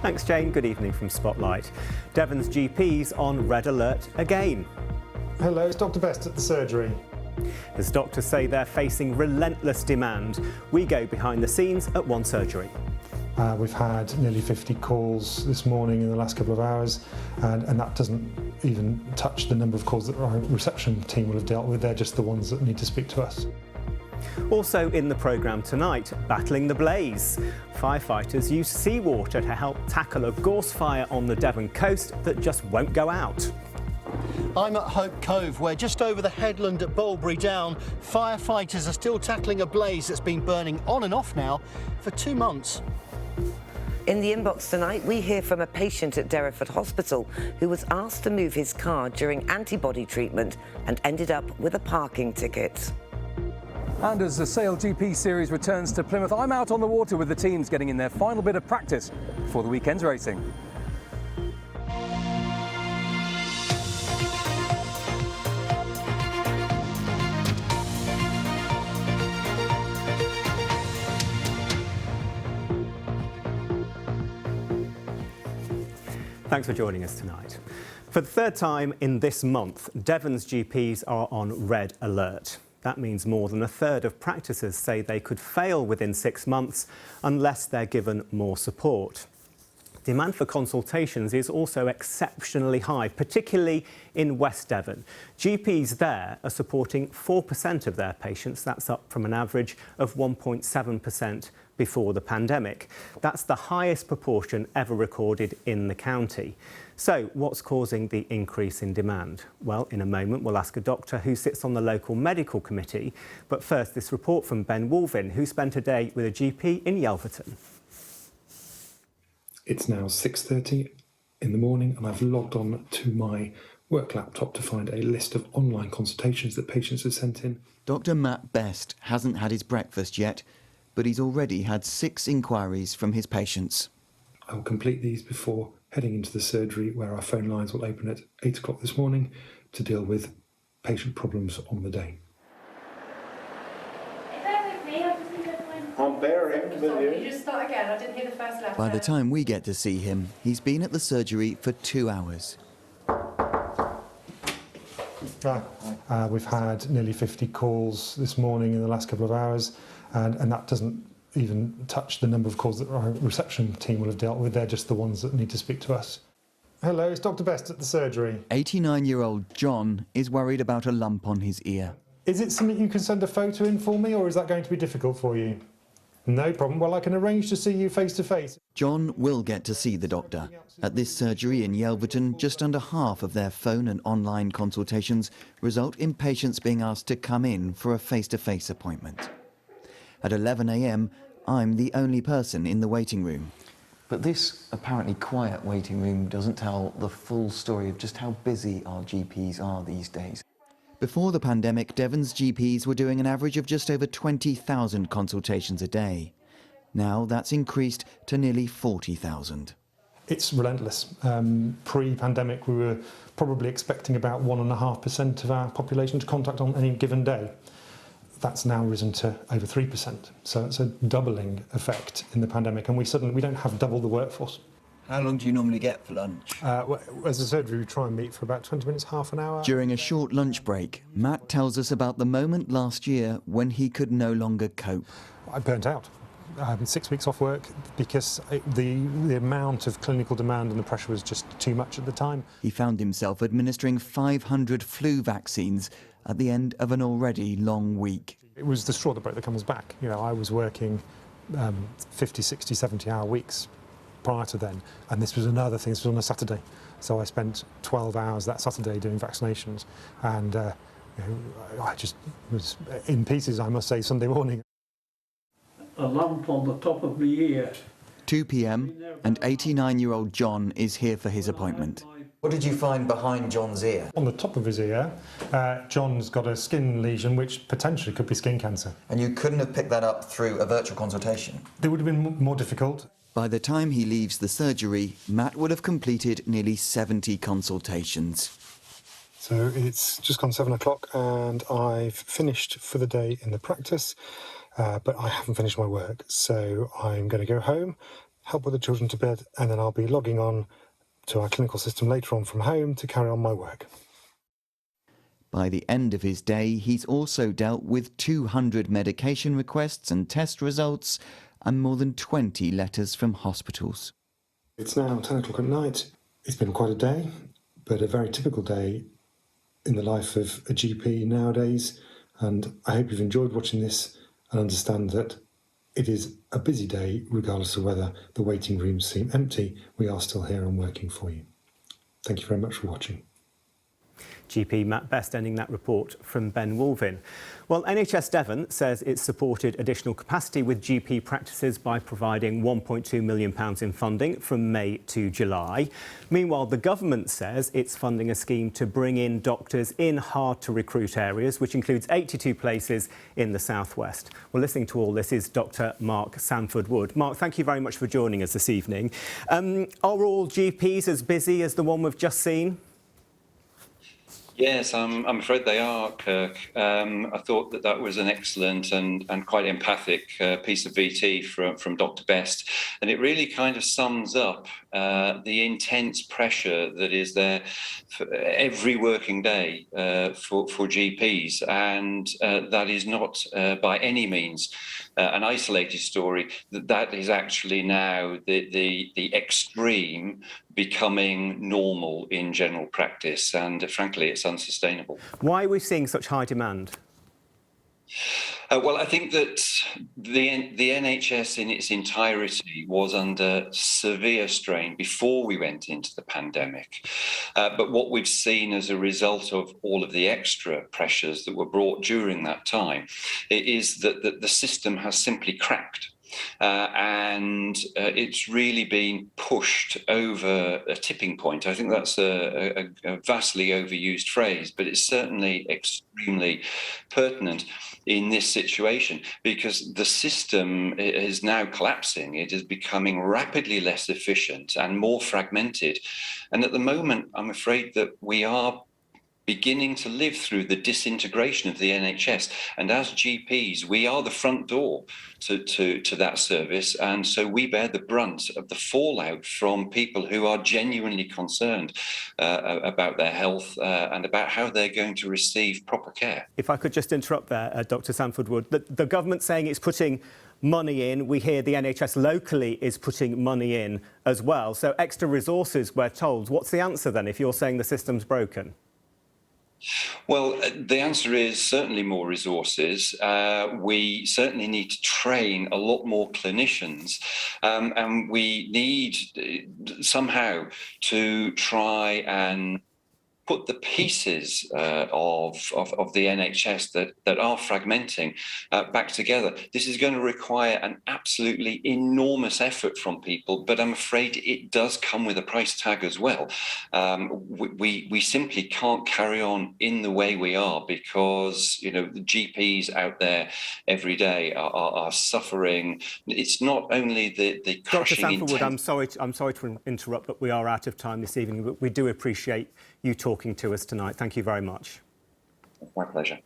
Thanks, Jane. Good evening from Spotlight. Devon's GP's on red alert again. Hello, it's Dr. Best at the surgery. As doctors say they're facing relentless demand, we go behind the scenes at one surgery. We've had nearly 50 calls this morning in the last couple of hours, and that doesn't even touch the number of calls that our reception team will have dealt with. They're just the ones that need to speak to us. Also in the programme tonight, battling the blaze. Firefighters use seawater to help tackle a gorse fire on the Devon coast that just won't go out. I'm at Hope Cove, where just over the headland at Bulbury Down, firefighters are still tackling a blaze that's been burning on and off now for 2 months. In the inbox tonight, we hear from a patient at Derriford Hospital who was asked to move his car during antibody treatment and ended up with a parking ticket. And as the Sale GP series returns to Plymouth, I'm out on the water with the teams getting in their final bit of practice before the weekend's racing. Thanks for joining us tonight. For the third time in this month, Devon's GPs are on red alert. That means more than a third of practices say they could fail within 6 months unless they're given more support. Demand for consultations is also exceptionally high, particularly in West Devon. GPs there are supporting 4% of their patients. That's up from an average of 1.7% before the pandemic. That's the highest proportion ever recorded in the county. So what's causing the increase in demand? Well, in a moment, we'll ask a doctor who sits on the local medical committee. But first, this report from Ben Wolvin, who spent a day with a GP in Yelverton. It's now 6:30 in the morning, and I've logged on to my work laptop to find a list of online consultations that patients have sent in. Dr. Matt Best hasn't had his breakfast yet, but he's already had 6 inquiries from his patients. I will complete these before heading into the surgery, where our phone lines will open at 8 o'clock this morning to deal with patient problems on the day. I'm bearing with you. You just start again. I didn't hear the first letter. By the time we get to see him, he's been at the surgery for 2 hours. We've had nearly 50 calls this morning in the last couple of hours, and that doesn't even touch the number of calls that our reception team will have dealt with. They're just the ones that need to speak to us. Hello, it's Dr. Best at the surgery. 89-year-old John is worried about a lump on his ear. Is it something you can send a photo in for me, or is that going to be difficult for you? No problem. Well, I can arrange to see you face to face. John will get to see the doctor. At this surgery in Yelverton, just under half of their phone and online consultations result in patients being asked to come in for a face-to-face appointment. At 11 a.m, I'm the only person in the waiting room. But this apparently quiet waiting room doesn't tell the full story of just how busy our GPs are these days. Before the pandemic, Devon's GPs were doing an average of just over 20,000 consultations a day. Now that's increased to nearly 40,000. It's relentless. Pre-pandemic, we were probably expecting about 1.5% of our population to contact on any given day. That's now risen to over 3%. So it's a doubling effect in the pandemic, and we don't have double the workforce. How long do you normally get for lunch? As a surgery, we try and meet for about 20 minutes, half an hour. During a short lunch break, Matt tells us about the moment last year when he could no longer cope. I burnt out. 6 weeks off work because the amount of clinical demand and the pressure was just too much at the time. He found himself administering 500 flu vaccines at the end of an already long week. It was the straw that broke the camel's back. You know, I was working 50, 60, 70-hour weeks prior to then, and this was another thing. This was on a Saturday, so I spent 12 hours that Saturday doing vaccinations, and I just was in pieces, I must say, Sunday morning. A lump on the top of the ear. 2 p.m. and 89-year-old John is here for his appointment. What did you find behind John's ear? On the top of his ear, John's got a skin lesion which potentially could be skin cancer. And you couldn't have picked that up through a virtual consultation? It would have been more difficult. By the time he leaves the surgery, Matt would have completed nearly 70 consultations. So it's just gone 7 o'clock and I've finished for the day in the practice, but I haven't finished my work. So I'm going to go home, help with the children to bed, and then I'll be logging on to our clinical system later on from home to carry on my work. By the end of his day, he's also dealt with 200 medication requests and test results and more than 20 letters from hospitals. It's now 10 o'clock at night. It's been quite a day, but a very typical day in the life of a GP nowadays, and I hope you've enjoyed watching this and understand that it is a busy day regardless of whether the waiting rooms seem empty. We are still here and working for you. Thank you very much for watching. GP Matt Best ending that report from Ben Wolvin. Well, NHS Devon says it's supported additional capacity with GP practices by providing £1.2 million in funding from May to July. Meanwhile, the government says it's funding a scheme to bring in doctors in hard-to-recruit areas, which includes 82 places in the southwest. Well, listening to all this is Dr Mark Sanford-Wood. Mark, thank you very much for joining us this evening. Are all GPs as busy as the one we've just seen? Yes, I'm afraid they are, Kirk. I thought that was an excellent and quite empathic piece of VT from Dr. Best, and it really kind of sums up the intense pressure that is there for every working day for GPs, and that is not by any means an isolated story. That is actually now the extreme becoming normal in general practice, and frankly it's unsustainable. Why are we seeing such high demand? Well, I think that the NHS in its entirety was under severe strain before we went into the pandemic. But what we've seen as a result of all of the extra pressures that were brought during that time is that the system has simply cracked. And it's really been pushed over a tipping point. I think that's a vastly overused phrase, but it's certainly extremely pertinent in this situation, because the system is now collapsing. It is becoming rapidly less efficient and more fragmented. And at the moment, I'm afraid that we are beginning to live through the disintegration of the NHS. And as GPs, we are the front door to that service. And so we bear the brunt of the fallout from people who are genuinely concerned about their health and about how they're going to receive proper care. If I could just interrupt there, Dr Sanford-Wood, the government saying it's putting money in. We hear the NHS locally is putting money in as well. So extra resources, we're told. What's the answer then if you're saying the system's broken? Well, the answer is certainly more resources. We certainly need to train a lot more clinicians, and we need somehow to try and put the pieces of the NHS that are fragmenting back together. This is going to require an absolutely enormous effort from people, but I'm afraid it does come with a price tag as well. We simply can't carry on in the way we are, because the GPs out there every day are suffering. It's not only the crushing. Dr Sanford-Wood, I'm sorry to interrupt, but we are out of time this evening. But we do appreciate you talking to us tonight. Thank you very much. My pleasure.